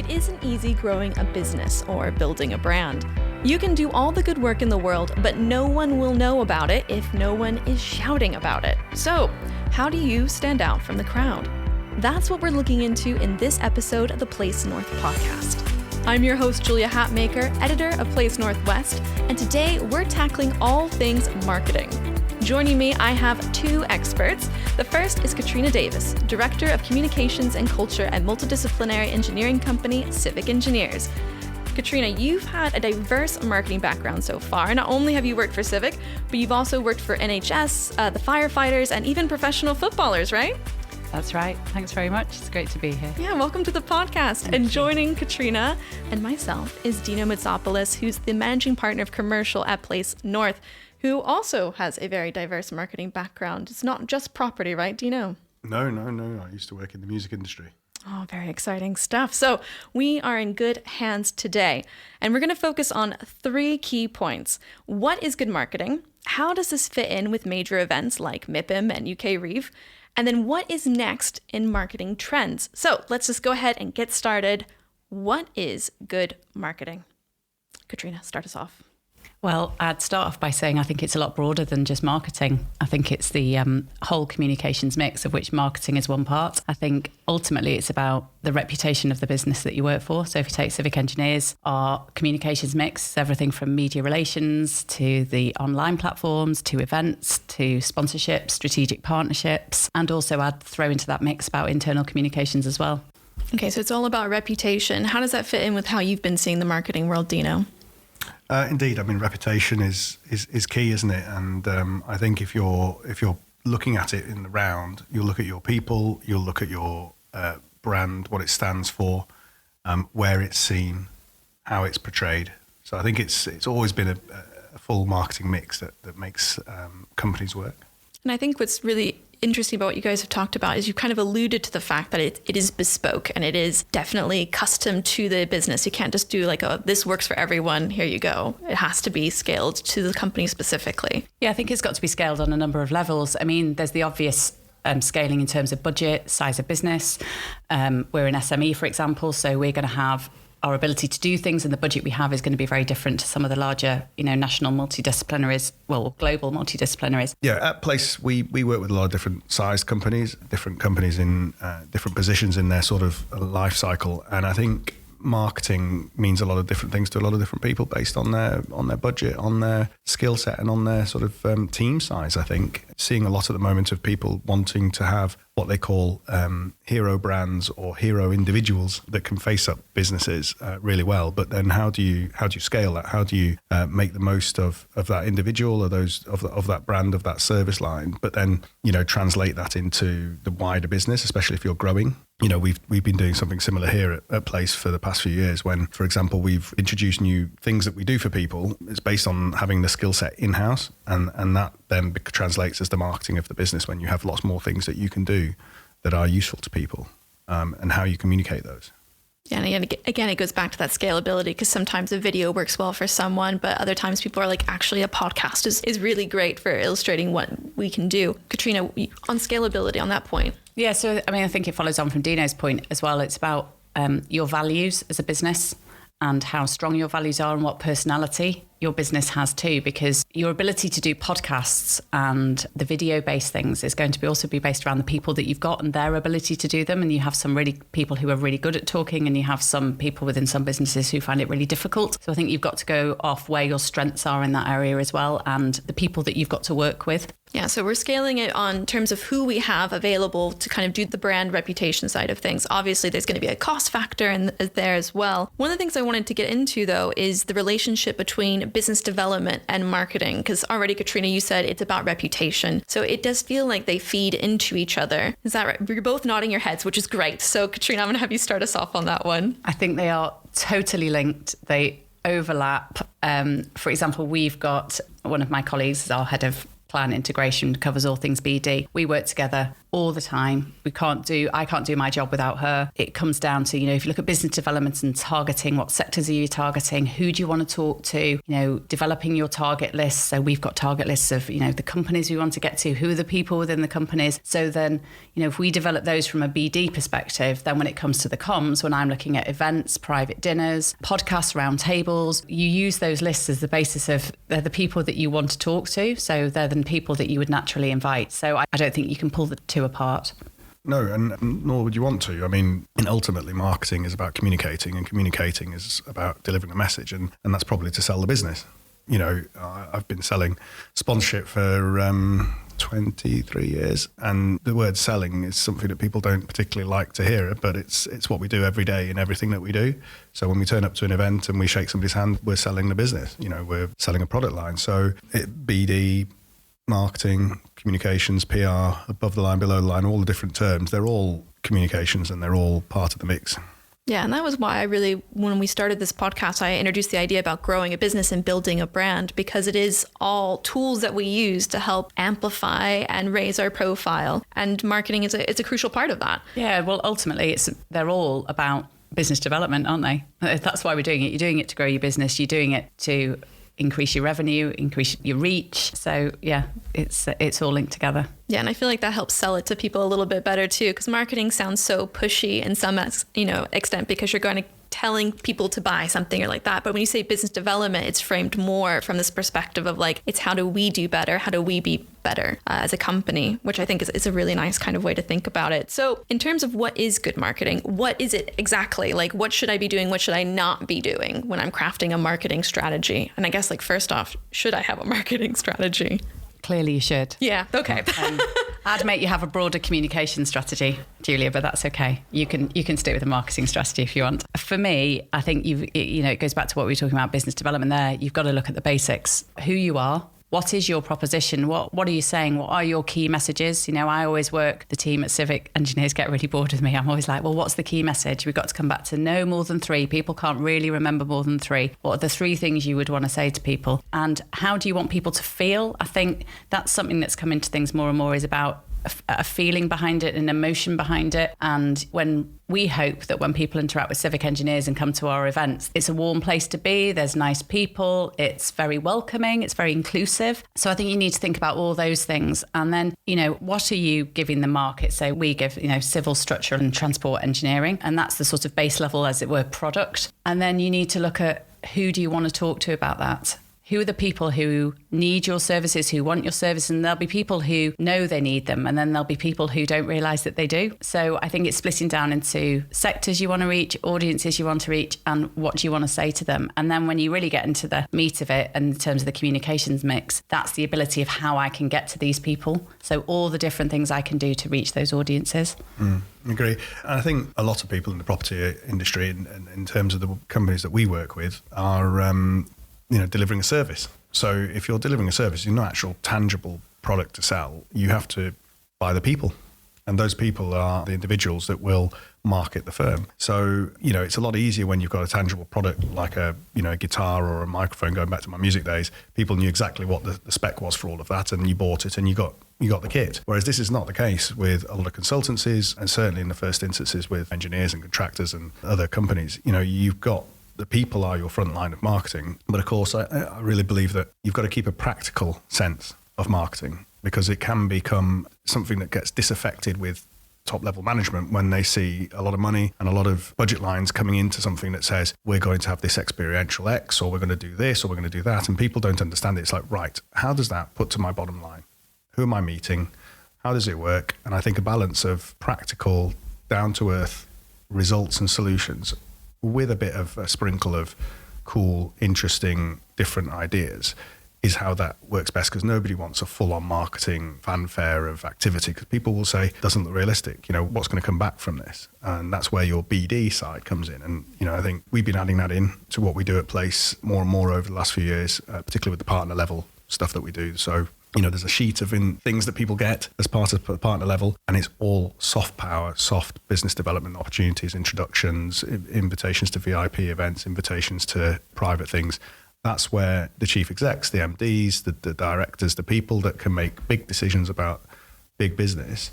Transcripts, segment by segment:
It isn't easy growing a business or building a brand. You can do all the good work in the world, but no one will know about it if no one is shouting about it. So, how do you stand out from the crowd? That's what we're looking into in this episode of the Place North podcast. I'm your host, Julia Hatmaker, editor of Place Northwest, and today we're tackling all things marketing. Joining me, I have two experts. The first is Katrina Davis, Director of Communications and Culture at multidisciplinary engineering company Civic Engineers. Katrina, you've had a diverse marketing background so far. Not only have you worked for Civic, but you've also worked for NHS, the firefighters, and even professional footballers, right? That's right. Thanks very much. It's great to be here. Yeah, welcome to the podcast. And joining Katrina and myself is Dino Moutsopoulos, who's the managing partner of commercial at Place North, who also has a very diverse marketing background. It's not just property, right, Dino? No. I used to work in the music industry. Oh, very exciting stuff. So we are in good hands today, and we're going to focus on three key points. What is good marketing? How does this fit in with major events like MIPIM and UK Reeve? And then what is next in marketing trends? So let's just go ahead and get started. What is good marketing? Katrina, start us off. Well, I'd start off by saying I think it's a lot broader than just marketing. I think it's the whole communications mix, of which marketing is one part. I think ultimately it's about the reputation of the business that you work for. So if you take Civic Engineers, our communications mix is everything from media relations to the online platforms, to events, to sponsorships, strategic partnerships, and also I'd throw into that mix about internal communications as well. Okay, so it's all about reputation. How does that fit in with how you've been seeing the marketing world, Dino? Indeed, I mean, reputation is key, isn't it? And I think if you're looking at it in the round, you'll look at your people, you'll look at your brand, what it stands for, where it's seen, how it's portrayed. So I think it's always been a full marketing mix that makes companies work. And I think what's really interesting about what you guys have talked about is you kind of alluded to the fact that it is bespoke and it is definitely custom to the business. You can't just do like, this works for everyone, here you go. It has to be scaled to the company specifically. Yeah, I think it's got to be scaled on a number of levels. I mean, there's the obvious scaling in terms of budget, size of business. We're an SME, for example, so we're going to have our ability to do things, and the budget we have is going to be very different to some of the larger, national multidisciplinaries, global multidisciplinaries. Yeah, at Place, we work with a lot of different sized companies in different positions in their sort of life cycle. And I think marketing means a lot of different things to a lot of different people based on their budget, on their skill set, and on their sort of team size. I think seeing a lot at the moment of people wanting to have what they call hero brands or hero individuals that can face up businesses really well. But then how do you scale that? How do you make the most of that individual or those of that brand, of that service line? But then translate that into the wider business, especially if you're growing. We've been doing something similar here at Place for the past few years when, for example, we've introduced new things that we do for people. It's based on having the skill set in-house, and that then translates as the marketing of the business when you have lots more things that you can do that are useful to people, and how you communicate those. Yeah, and again, it goes back to that scalability, because sometimes a video works well for someone, but other times people are like, actually a podcast is really great for illustrating what we can do. Katrina, on scalability on that point. Yeah, so I mean, I think it follows on from Dino's point as well. It's about your values as a business and how strong your values are and what personality your business has too, because your ability to do podcasts and the video-based things is going to also be based around the people that you've got and their ability to do them. And you have some really people who are really good at talking, and you have some people within some businesses who find it really difficult. So I think you've got to go off where your strengths are in that area as well, and the people that you've got to work with. Yeah, so we're scaling it on terms of who we have available to kind of do the brand reputation side of things. Obviously, there's going to be a cost factor in there as well. One of the things I wanted to get into, though, is the relationship between business development and marketing, because already, Katrina, you said it's about reputation. So it does feel like they feed into each other. Is that right? You're both nodding your heads, which is great. So Katrina, I'm going to have you start us off on that one. I think they are totally linked. They overlap. For example, we've got one of my colleagues, our head of client integration, covers all things BD. We work together all the time. I can't do my job without her. It comes down to, if you look at business development and targeting, what sectors are you targeting? Who do you want to talk to? Developing your target list. So we've got target lists of, the companies we want to get to, who are the people within the companies. So then, if we develop those from a BD perspective, then when it comes to the comms, when I'm looking at events, private dinners, podcasts, round tables, you use those lists as the basis of they're the people that you want to talk to. So they're the people that you would naturally invite. So I don't think you can pull the two apart. No, and nor would you want to. I mean, ultimately, marketing is about communicating, and communicating is about delivering a message, and that's probably to sell the business. I've been selling sponsorship for 23 years, and the word selling is something that people don't particularly like to hear, but it's what we do every day in everything that we do. So when we turn up to an event and we shake somebody's hand, we're selling the business. We're selling a product line. So BD, marketing, communications, PR, above the line, below the line, all the different terms, they're all communications and they're all part of the mix. Yeah, and that was why when we started this podcast, I introduced the idea about growing a business and building a brand, because it is all tools that we use to help amplify and raise our profile. And marketing is a crucial part of that. Yeah, well, ultimately, they're all about business development, aren't they? That's why we're doing it. You're doing it to grow your business. You're doing it to increase your revenue, increase your reach. So yeah, it's all linked together. Yeah, and I feel like that helps sell it to people a little bit better too, because marketing sounds so pushy in some extent, because you're going to telling people to buy something or like that. But when you say business development, it's framed more from this perspective of like, it's how do we do better? How do we be better as a company? Which I think is a really nice kind of way to think about it. So in terms of what is good marketing, what is it exactly? Like, what should I be doing? What should I not be doing when I'm crafting a marketing strategy? And I guess like, first off, should I have a marketing strategy? Clearly you should. Yeah, okay. I'd make you have a broader communication strategy, Julia, but that's okay. You can stick with a marketing strategy if you want. For me, I think it goes back to what we were talking about, business development there. You've got to look at the basics. Who you are. What is your proposition? What are you saying? What are your key messages? I always work, the team at Civic Engineers get really bored with me. I'm always like, well, what's the key message? We've got to come back to no more than 3. People can't really remember more than 3. What are the 3 things you would want to say to people? And how do you want people to feel? I think that's something that's come into things more and more, is about a feeling behind it, an emotion behind it. And we hope that when people interact with Civic Engineers and come to our events, it's a warm place to be. There's nice people. It's very welcoming. It's very inclusive. So I think you need to think about all those things. And then, what are you giving the market? So we give, civil, structural and transport engineering. And that's the sort of base level, as it were, product. And then you need to look at who do you want to talk to about that? Who are the people who need your services, who want your service? And there'll be people who know they need them, and then there'll be people who don't realise that they do. So I think it's splitting down into sectors you want to reach, audiences you want to reach, and what do you want to say to them. And then when you really get into the meat of it, and in terms of the communications mix, that's the ability of how I can get to these people. So all the different things I can do to reach those audiences. Agree. And I think a lot of people in the property industry, and in terms of the companies that we work with, are delivering a service. So if you're delivering a service, you're not actual tangible product to sell. You have to buy the people. And those people are the individuals that will market the firm. So, it's a lot easier when you've got a tangible product like a guitar or a microphone. Going back to my music days, people knew exactly what the spec was for all of that, and you bought it and you got the kit. Whereas this is not the case with a lot of consultancies, and certainly in the first instances with engineers and contractors and other companies. You've got the people are your front line of marketing. But of course, I really believe that you've got to keep a practical sense of marketing, because it can become something that gets disaffected with top level management when they see a lot of money and a lot of budget lines coming into something that says, we're going to have this experiential X, or we're going to do this, or we're going to do that. And people don't understand it. It's like, right, how does that put to my bottom line? Who am I meeting? How does it work? And I think a balance of practical, down to earth results and solutions, with a bit of a sprinkle of cool, interesting, different ideas, is how that works best, because nobody wants a full-on marketing fanfare of activity, because people will say, it doesn't look realistic, what's going to come back from this? And that's where your BD side comes in. And, I think we've been adding that in to what we do at Place more and more over the last few years, particularly with the partner level stuff that we do. So, there's a sheet of things that people get as part of the partner level, and it's all soft power, soft business development opportunities, introductions, invitations to VIP events, invitations to private things. That's where the chief execs, the MDs, the directors, the people that can make big decisions about big business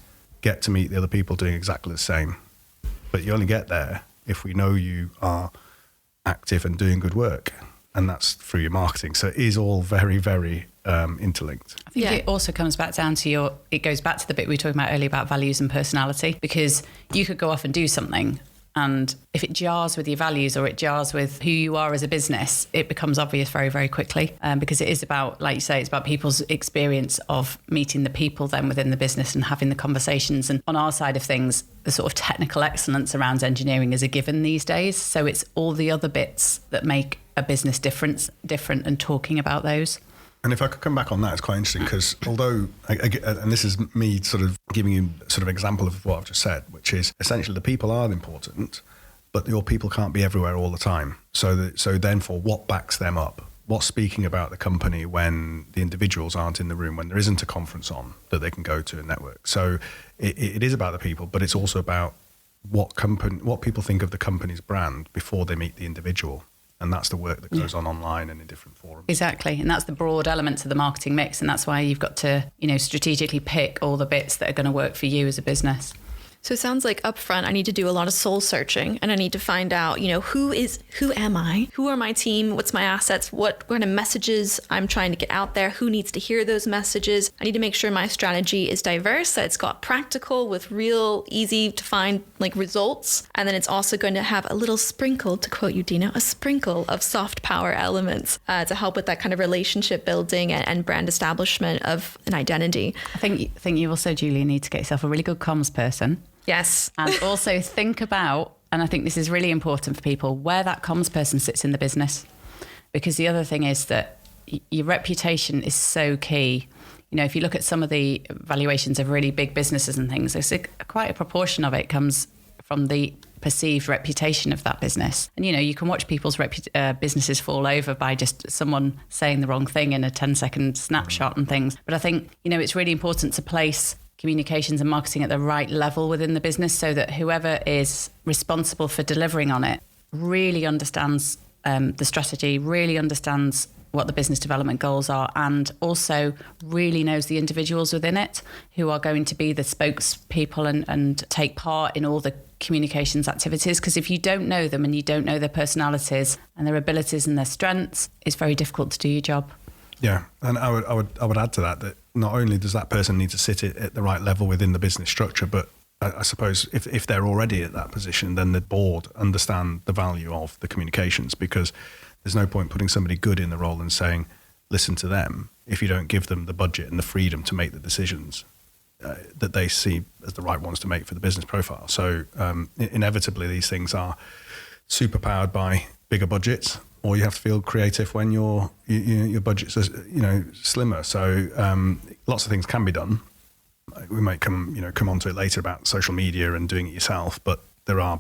get to meet the other people doing exactly the same. But you only get there if we know you are active and doing good work. And that's through your marketing. So it is all very, very interlinked. I think it also comes back down to it goes back to the bit we were talking about earlier about values and personality, because you could go off and do something, and if it jars with your values or it jars with who you are as a business, it becomes obvious very, very quickly. Because it is about, like you say, it's about people's experience of meeting the people then within the business and having the conversations. And on our side of things, the sort of technical excellence around engineering is a given these days. So it's all the other bits that make a business different and talking about those. And if I could come back on that, it's quite interesting because although, and this is me sort of giving you sort of example of what I've just said, which is essentially the people are important, but your people can't be everywhere all the time. So then for what backs them up? What's speaking about the company when the individuals aren't in the room, when there isn't a conference on that they can go to and network? So it is about the people, but it's also about what people think of the company's brand before they meet the individual. And that's the work that goes on online and in different forums. Exactly. And that's the broad elements of the marketing mix. And that's why you've got to, strategically pick all the bits that are going to work for you as a business. So it sounds like upfront, I need to do a lot of soul searching, and I need to find out, who am I? Who are my team? What's my assets? What kind of messages I'm trying to get out there? Who needs to hear those messages? I need to make sure my strategy is diverse, that it's got practical with real easy to find results. And then it's also going to have a little sprinkle, to quote you, Dino, a sprinkle of soft power elements to help with that kind of relationship building and brand establishment of an identity. I think you also, Julie, need to get yourself a really good comms person. Yes. And also think about, and I think this is really important for people, where that comms person sits in the business. Because the other thing is that your reputation is so key. If you look at some of the valuations of really big businesses and things, there's quite a proportion of it comes from the perceived reputation of that business. And, you can watch people's businesses fall over by just someone saying the wrong thing in a 10-second snapshot and things. But I think, it's really important to place communications and marketing at the right level within the business so that whoever is responsible for delivering on it really understands the strategy, really understands what the business development goals are, and also really knows the individuals within it who are going to be the spokespeople and take part in all the communications activities. Because if you don't know them and you don't know their personalities and their abilities and their strengths, it's very difficult to do your job. Yeah, and I would add to that not only does that person need to sit at the right level within the business structure, but I suppose if they're already at that position, then the board understand the value of the communications, because there's no point putting somebody good in the role and saying, listen to them, if you don't give them the budget and the freedom to make the decisions that they see as the right ones to make for the business profile. So inevitably these things are superpowered by bigger budgets, or you have to feel creative when your budgets are slimmer. So lots of things can be done. We might come onto it later about social media and doing it yourself, but there are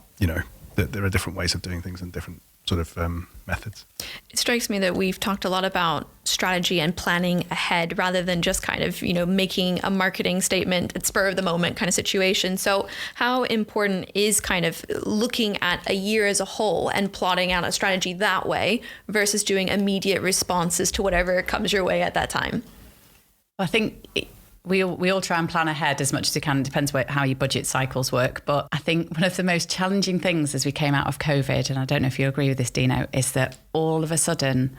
different ways of doing things and different sort of methods. It strikes me that we've talked a lot about strategy and planning ahead rather than just kind of, making a marketing statement at spur of the moment kind of situation. So how important is kind of looking at a year as a whole and plotting out a strategy that way versus doing immediate responses to whatever comes your way at that time? I think we all try and plan ahead as much as we can. It depends how your budget cycles work. But I think one of the most challenging things as we came out of COVID, and I don't know if you agree with this, Dino, is that all of a sudden,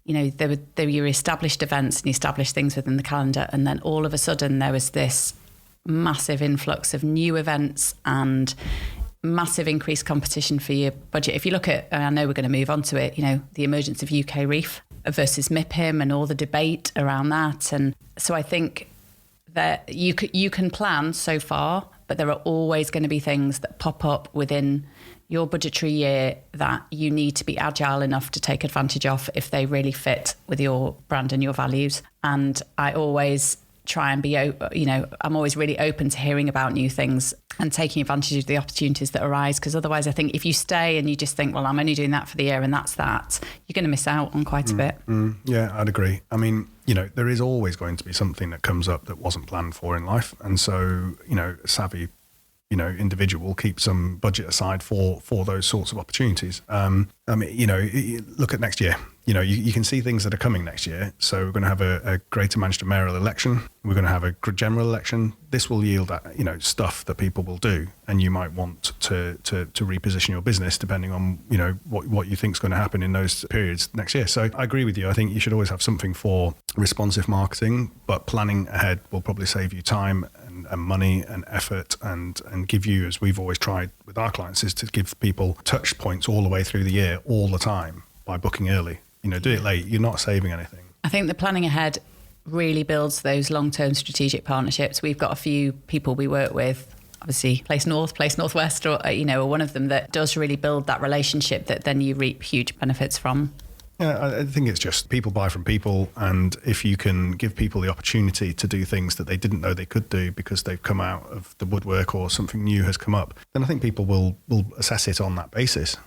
there were your established events and you established things within the calendar. And then all of a sudden there was this massive influx of new events and massive increased competition for your budget. If you look at, I know we're going to move on to it, the emergence of UK Reef versus MIPIM and all the debate around that. And so I think that you can plan so far, but there are always going to be things that pop up within your budgetary year that you need to be agile enough to take advantage of if they really fit with your brand and your values. And I always try and be, I'm always really open to hearing about new things and taking advantage of the opportunities that arise. Because otherwise, I think if you stay and you just think, well, I'm only doing that for the year and that's that, you're going to miss out on quite a bit. Yeah, I'd agree. I mean, there is always going to be something that comes up that wasn't planned for in life. And so, a savvy, individual will keep some budget aside for those sorts of opportunities. Look at next year. you can see things that are coming next year. So we're going to have a Greater Manchester mayoral election. We're going to have a general election. This will yield, stuff that people will do, and you might want to reposition your business depending on, what you think is going to happen in those periods next year. So I agree with you. I think you should always have something for responsive marketing, but planning ahead will probably save you time and money and effort and give you, as we've always tried with our clients, is to give people touch points all the way through the year, all the time, by booking early. Do it late, you're not saving anything. I think the planning ahead really builds those long-term strategic partnerships. We've got a few people we work with, obviously Place North, Place Northwest, or one of them that does really build that relationship that then you reap huge benefits from. Yeah, I think it's just people buy from people, and if you can give people the opportunity to do things that they didn't know they could do because they've come out of the woodwork or something new has come up, then I think people will assess it on that basis.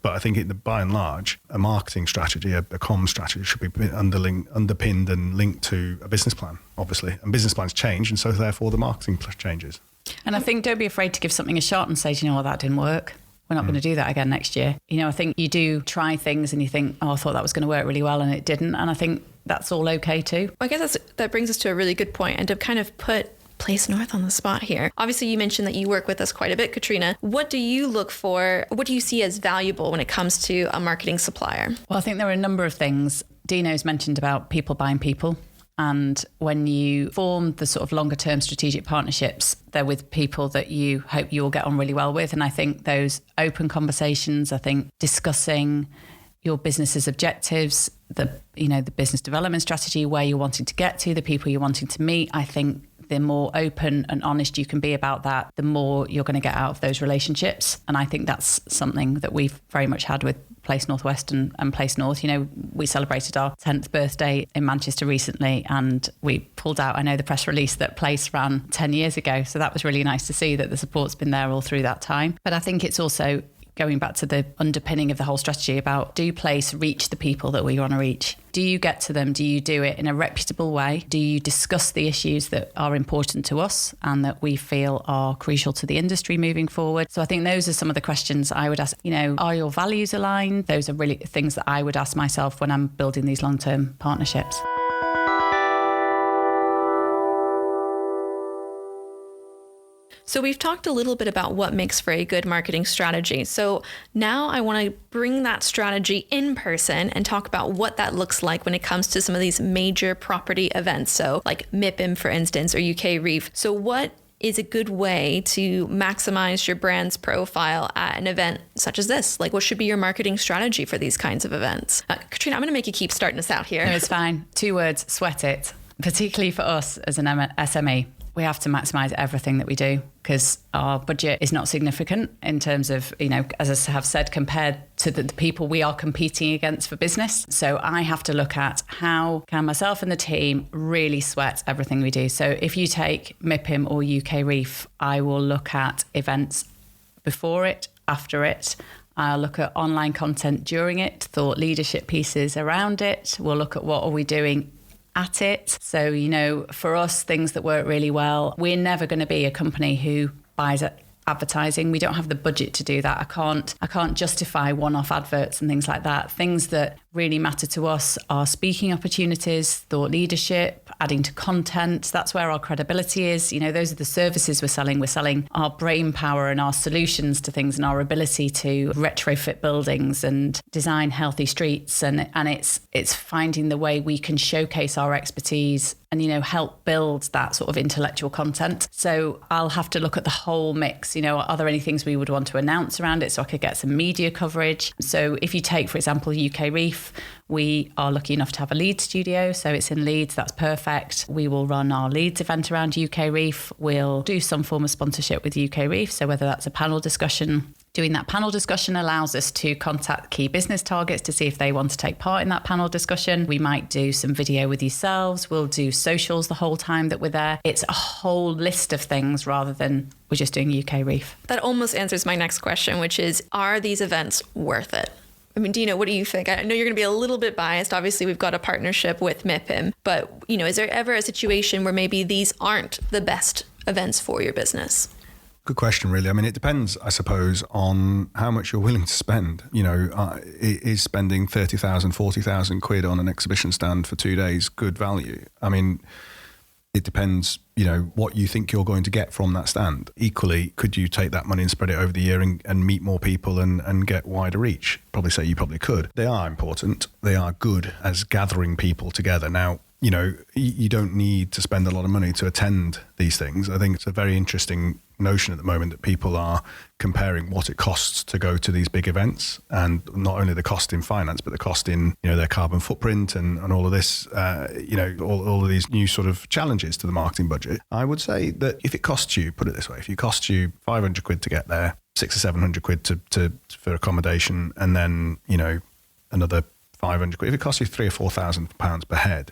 But I think by and large, a marketing strategy, a comm strategy should be underpinned and linked to a business plan, obviously. And business plans change, and so therefore the marketing changes. And I think don't be afraid to give something a shot and say, that didn't work. We're not going to do that again next year. I think you do try things and you think, I thought that was going to work really well and it didn't. And I think that's all okay too. I guess that brings us to a really good point, and to kind of put Place North on the spot here. Obviously, you mentioned that you work with us quite a bit, Katrina. What do you look for? What do you see as valuable when it comes to a marketing supplier? Well, I think there are a number of things. Dino's mentioned about people buying people. And when you form the sort of longer term strategic partnerships, they're with people that you hope you will get on really well with. And I think those open conversations, I think discussing your business's objectives, the business development strategy, where you're wanting to get to, the people you're wanting to meet, I think the more open and honest you can be about that, the more you're going to get out of those relationships. And I think that's something that we've very much had with Place Northwest and Place North. We celebrated our 10th birthday in Manchester recently, and we pulled out, the press release that Place ran 10 years ago. So that was really nice to see that the support's been there all through that time. But I think it's also going back to the underpinning of the whole strategy about, do Place reach the people that we want to reach? Do you get to them? Do you do it in a reputable way? Do you discuss the issues that are important to us and that we feel are crucial to the industry moving forward? So I think those are some of the questions I would ask. Are your values aligned? Those are really things that I would ask myself when I'm building these long-term partnerships. So we've talked a little bit about what makes for a good marketing strategy. So now I want to bring that strategy in person and talk about what that looks like when it comes to some of these major property events. So like MIPIM, for instance, or UK Reef. So what is a good way to maximize your brand's profile at an event such as this? Like, what should be your marketing strategy for these kinds of events? Katrina, I'm going to make you keep starting us out here. No, it's fine. 2 words, sweat it. Particularly for us as an SME. We have to maximise everything that we do because our budget is not significant in terms of, as I have said, compared to the people we are competing against for business. So I have to look at how can myself and the team really sweat everything we do. So if you take MIPIM or UK Reef, I will look at events before it, after it. I'll look at online content during it, thought leadership pieces around it. We'll look at what are we doing at it. So, for us, things that work really well, we're never going to be a company who buys advertising. We don't have the budget to do that. I can't justify one-off adverts and things like that. Things that really matter to us are speaking opportunities, thought leadership, adding to content. That's where our credibility is. Those are the services we're selling. We're selling our brain power and our solutions to things and our ability to retrofit buildings and design healthy streets. And it's finding the way we can showcase our expertise and, help build that sort of intellectual content. So I'll have to look at the whole mix. Are there any things we would want to announce around it so I could get some media coverage? So if you take, for example, UK Reef, we are lucky enough to have a Leeds studio. So it's in Leeds. That's perfect. We will run our Leeds event around UK Reef. We'll do some form of sponsorship with UK Reef. So whether that's a panel discussion, doing that panel discussion allows us to contact key business targets to see if they want to take part in that panel discussion. We might do some video with yourselves. We'll do socials the whole time that we're there. It's a whole list of things rather than we're just doing UK Reef. That almost answers my next question, which is, are these events worth it? I mean, Dino, what do you think? I know you're going to be a little bit biased. Obviously, we've got a partnership with MIPIM, but, is there ever a situation where maybe these aren't the best events for your business? Good question, really. I mean, it depends, I suppose, on how much you're willing to spend. Is spending 30,000, 40,000 quid on an exhibition stand for 2 days good value? I mean, it depends, what you think you're going to get from that stand. Equally, could you take that money and spread it over the year and meet more people and get wider reach? Probably say you probably could. They are important. They are good as gathering people together. Now, you don't need to spend a lot of money to attend these things. I think it's a very interesting notion at the moment that people are comparing what it costs to go to these big events, and not only the cost in finance, but the cost in, their carbon footprint and all of this, all of these new sort of challenges to the marketing budget. I would say that if it costs you, put it this way, if it costs you 500 quid to get there, 600 or 700 quid to for accommodation, and then, another 500 quid, if it costs you £3,000 or £4,000 per head,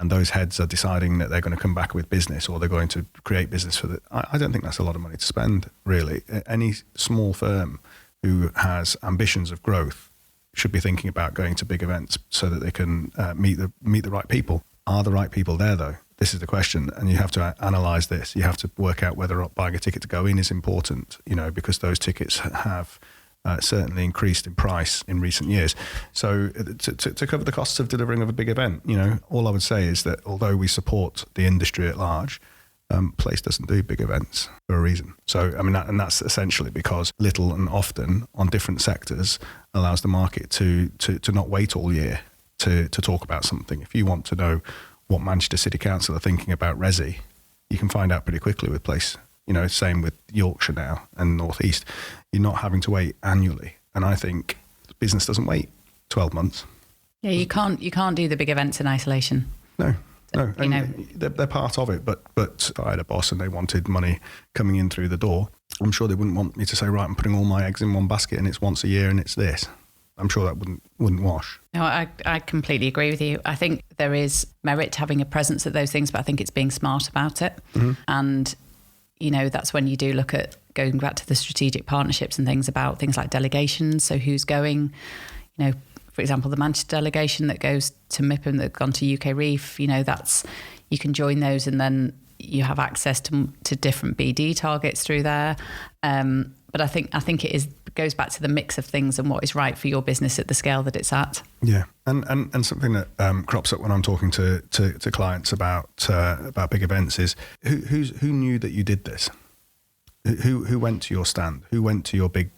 and those heads are deciding that they're going to come back with business or they're going to create business for it, I don't think that's a lot of money to spend, really. Any small firm who has ambitions of growth should be thinking about going to big events so that they can meet the right people. Are the right people there, though? This is the question, and you have to analyse this. You have to work out whether or not buying a ticket to go in is important, because those tickets have certainly increased in price in recent years. So to cover the costs of delivering of a big event, all I would say is that although we support the industry at large, Place doesn't do big events for a reason. So, I mean, and that's essentially because little and often on different sectors allows the market to not wait all year to talk about something. If you want to know what Manchester City Council are thinking about Resi, you can find out pretty quickly with Place. Same with Yorkshire now and North East. You're not having to wait annually. And I think business doesn't wait 12 months. Yeah, you can't do the big events in isolation. No. They're part of it. But if I had a boss and they wanted money coming in through the door, I'm sure they wouldn't want me to say, right, I'm putting all my eggs in one basket and it's once a year and it's this. I'm sure that wouldn't wash. No, I completely agree with you. I think there is merit to having a presence at those things, but I think it's being smart about it. Mm-hmm. And that's when you do look at going back to the strategic partnerships and things about things like delegations. So who's going, for example, the Manchester delegation that goes to MIPIM that's gone to UK Reef, that's, you can join those and then you have access to different BD targets through there. But I think it goes back to the mix of things and what is right for your business at the scale that it's at. Yeah, and something that crops up when I'm talking to clients about big events is who knew that you did this? Who went to your stand? Who went to your big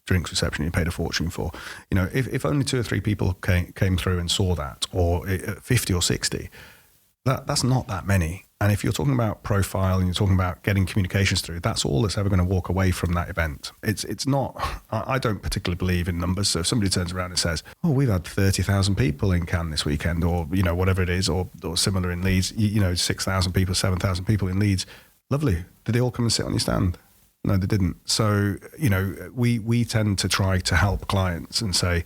drinks reception you paid a fortune for? If only 2 or 3 people came through and saw that, or 50 or 60, that's not that many. And if you're talking about profile and you're talking about getting communications through, that's all that's ever going to walk away from that event. It's not, I don't particularly believe in numbers. So if somebody turns around and says, oh, we've had 30,000 people in Cannes this weekend, or, whatever it is, or similar in Leeds, 6,000 people, 7,000 people in Leeds. Lovely. Did they all come and sit on your stand? No, they didn't. So, we tend to try to help clients and say,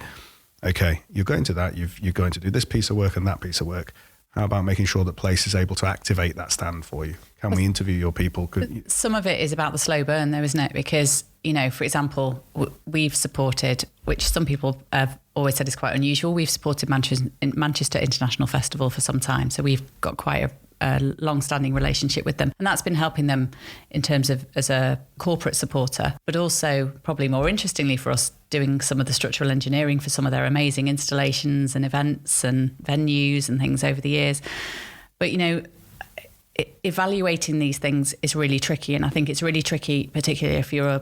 okay, you're going to that, you're going to do this piece of work and that piece of work. How about making sure that Place is able to activate that stand for you? Can we interview your people? Some of it is about the slow burn though, isn't it? Because, for example, we've supported, which some people have always said is quite unusual, we've supported Manchester International Festival for some time. So we've got quite a long-standing relationship with them. And that's been helping them in terms of as a corporate supporter, but also probably more interestingly for us, doing some of the structural engineering for some of their amazing installations and events and venues and things over the years. But, evaluating these things is really tricky. And I think it's really tricky, particularly if you're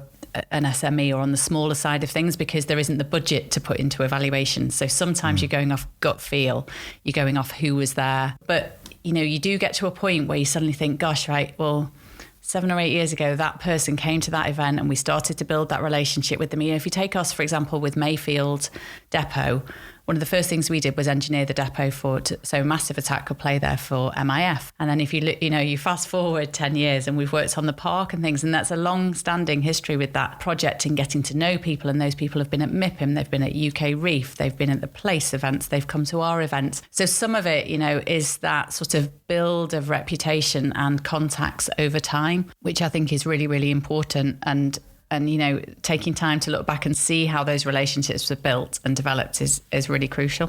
an SME or on the smaller side of things, because there isn't the budget to put into evaluation. So sometimes you're going off gut feel, you're going off who was there. But you do get to a point where you suddenly think, gosh, right, well, 7 or 8 years ago, that person came to that event and we started to build that relationship with them. If you take us, for example, with Mayfield Depot, one of the first things we did was engineer the depot so Massive Attack could play there for MIF. And then if you look, you fast forward 10 years and we've worked on the park and things, and that's a long-standing history with that project and getting to know people. And those people have been at MIPIM, they've been at UK Reef, they've been at the Place events, they've come to our events. So some of it, is that sort of build of reputation and contacts over time, which I think is really, really important. And taking time to look back and see how those relationships were built and developed is really crucial.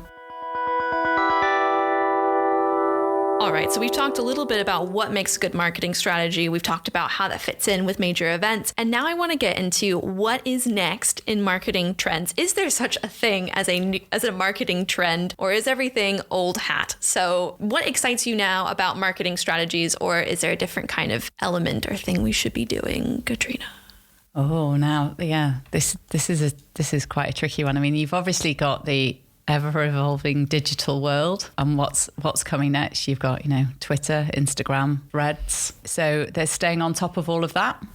All All right, so we've talked a little bit about what makes a good marketing strategy. We've talked about how that fits in with major events. And now I want to get into what is next in marketing trends. Is there such a thing as a marketing trend, or is everything old hat? So what excites you now about marketing strategies, or is there a different kind of element or thing we should be doing, Katrina? Oh, now, yeah, this is quite a tricky one. I mean, you've obviously got the ever-evolving digital world and what's coming next. You've got, Twitter, Instagram, Threads. So they're staying on top of all of that.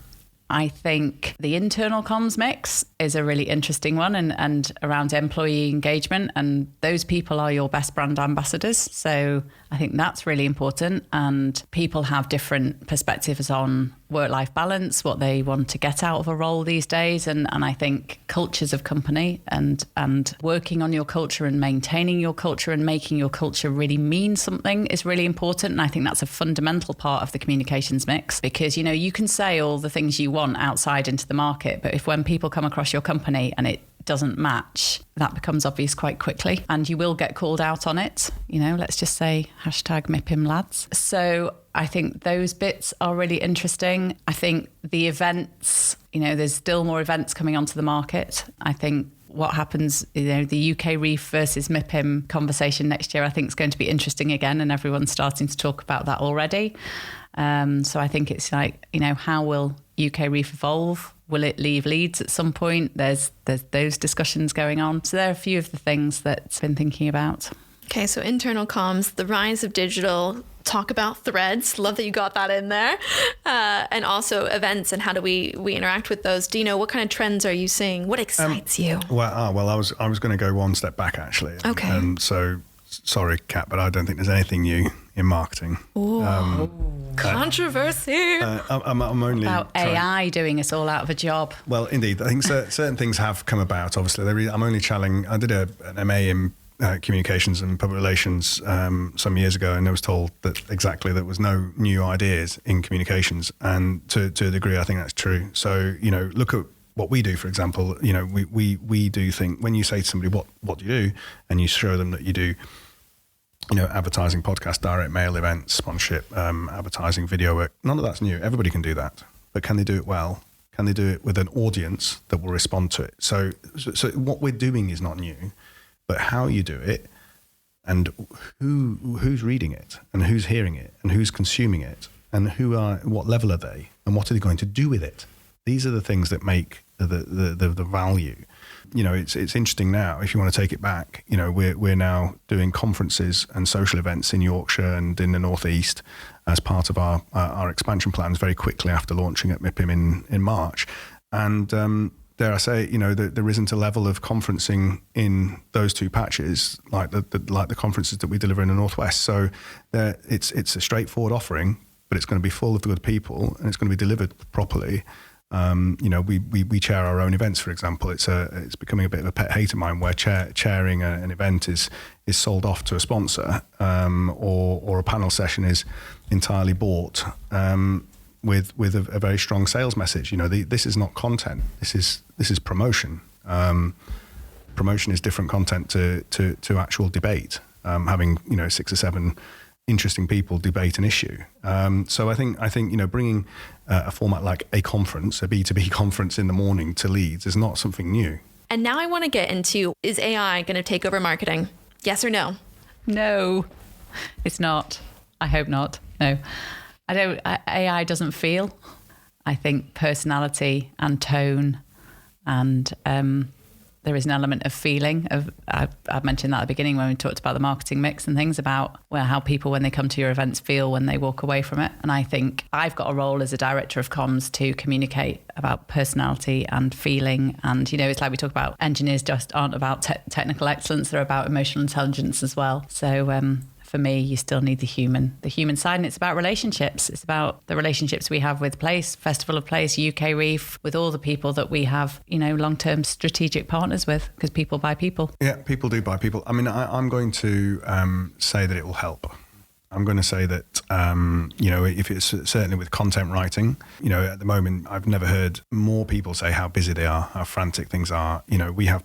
I think the internal comms mix is a really interesting one, and around employee engagement, and those people are your best brand ambassadors. So I think that's really important, and people have different perspectives on work-life balance, what they want to get out of a role these days. And I think cultures of company and working on your culture and maintaining your culture and making your culture really mean something is really important. And I think that's a fundamental part of the communications mix, because, you can say all the things you want outside into the market, but if when people come across your company and it doesn't match, that becomes obvious quite quickly, and you will get called out on it. Let's just say #MIPIMLads. So I think those bits are really interesting. I think the events, there's still more events coming onto the market. I think what happens, the UK Reef versus MIPIM conversation next year, I think is going to be interesting again, and everyone's starting to talk about that already. So I think it's like, how will UK Reef evolve? Will it leave Leeds at some point? There's those discussions going on. So there are a few of the things that I've been thinking about. Okay, so internal comms, the rise of digital, talk about threads. Love that you got that in there. And also events and how do we interact with those. Dino, what kind of trends are you seeing? What excites you? Well, I was going to go one step back, actually. Okay. And so, sorry, Kat, but I don't think there's anything new in marketing. Controversy. I'm only about AI doing us all out of a job. Well, indeed, I think certain things have come about. Obviously, I'm only channeling. I did an MA in communications and public relations some years ago, and I was told that there was no new ideas in communications, and to a degree, I think that's true. So look at what we do, for example. We do think, when you say to somebody what do you do, and you show them that you do advertising, podcast, direct mail, events, sponsorship, advertising, video work. None of that's new. Everybody can do that. But can they do it well? Can they do it with an audience that will respond to it? So what we're doing is not new, but how you do it, and who's reading it, and who's hearing it, and who's consuming it, and what level are they, and what are they going to do with it? These are the things that make the value. It's interesting now, if you want to take it back, we're now doing conferences and social events in Yorkshire and in the Northeast as part of our expansion plans very quickly after launching at MIPIM in March. And dare I say, there isn't a level of conferencing in those two patches like the conferences that we deliver in the Northwest. So it's a straightforward offering, but it's going to be full of good people, and it's going to be delivered properly. We chair our own events, for example. It's becoming a bit of a pet hate of mine, where chairing an event is sold off to a sponsor, or a panel session is entirely bought with a very strong sales message. This is not content. This is promotion. Promotion is different content to actual debate. Having 6 or 7 interesting people debate an issue. So I think bringing a format like a conference, a B2B conference in the morning to Leeds is not something new. And now I want to get into, is AI going to take over marketing? Yes or no? No, it's not. I hope not. No, I don't. AI doesn't feel. I think personality and tone and there is an element of feeling. I've mentioned that at the beginning when we talked about the marketing mix and things, about how people, when they come to your events, feel when they walk away from it. And I think I've got a role as a director of comms to communicate about personality and feeling. And, it's like we talk about engineers just aren't about technical excellence, they're about emotional intelligence as well. So for me, you still need the human side, and it's about relationships. It's about the relationships we have with Place, Festival of Place, UK Reef, with all the people that we have, long-term strategic partners with, because people buy people. Yeah, people do buy people. I mean, I'm going to say that it will help. I'm going to say that, if it's certainly with content writing, at the moment, I've never heard more people say how busy they are, how frantic things are. We have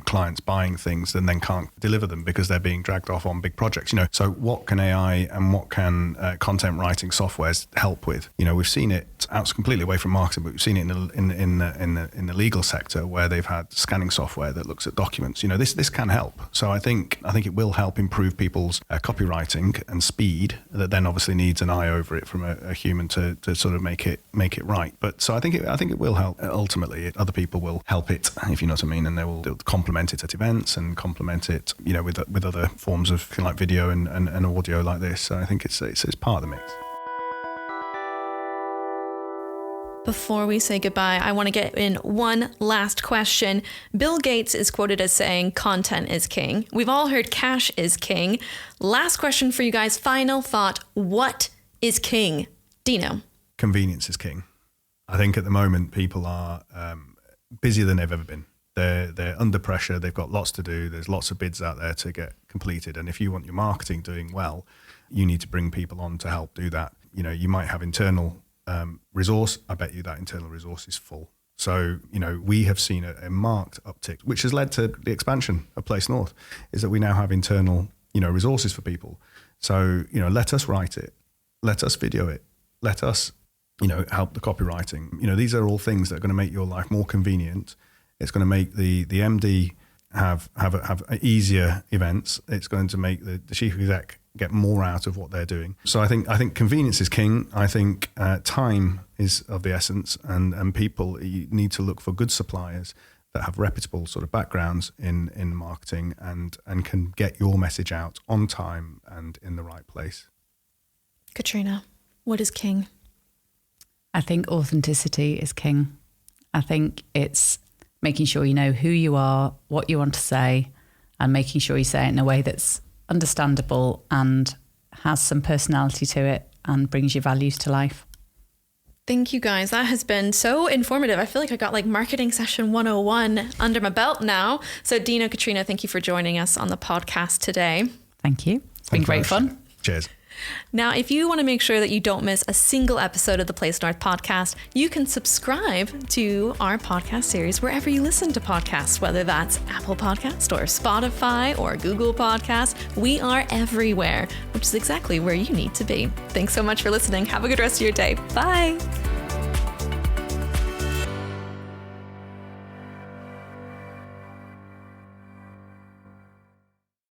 clients buying things and then can't deliver them because they're being dragged off on big projects. So what can AI and what can content writing softwares help with? We've seen it out completely away from marketing, but we've seen it in the legal sector where they've had scanning software that looks at documents. This can help. So I think it will help improve people's copywriting and speed. That then obviously needs an eye over it from a human to sort of make it right. But so I think it will help. Ultimately, other people will help it, if you know what I mean, and they'll complement it at events and complement it, with other forms of like video and audio like this. So I think it's part of the mix. Before we say goodbye, I want to get in one last question. Bill Gates is quoted as saying content is king. We've all heard cash is king. Last question for you guys. Final thought. What is king? Dino. Convenience is king. I think at the moment people are busier than they've ever been. They're under pressure. They've got lots to do. There's lots of bids out there to get completed. And if you want your marketing doing well, you need to bring people on to help do that. You might have internal resource. I bet you that internal resource is full. So, we have seen a marked uptick, which has led to the expansion of Place North, is that we now have internal, resources for people. So, let us write it. Let us video it. Let us, help the copywriting. These are all things that are going to make your life more convenient. It's going to make the MD have easier events. It's going to make the chief exec get more out of what they're doing. So I think convenience is king. I think time is of the essence, and people, you need to look for good suppliers that have reputable sort of backgrounds in marketing and can get your message out on time and in the right place. Katrina, what is king? I think authenticity is king. I think it's making sure you know who you are, what you want to say, and making sure you say it in a way that's understandable and has some personality to it and brings your values to life. Thank you guys. That has been so informative. I feel like I got like marketing session 101 under my belt now. So Dino, Katrina, thank you for joining us on the podcast today. Thank you. It's been great fun. Cheers. Now, if you want to make sure that you don't miss a single episode of the Place North podcast, you can subscribe to our podcast series wherever you listen to podcasts, whether that's Apple Podcast or Spotify or Google Podcast. We are everywhere, which is exactly where you need to be. Thanks so much for listening. Have a good rest of your day. Bye.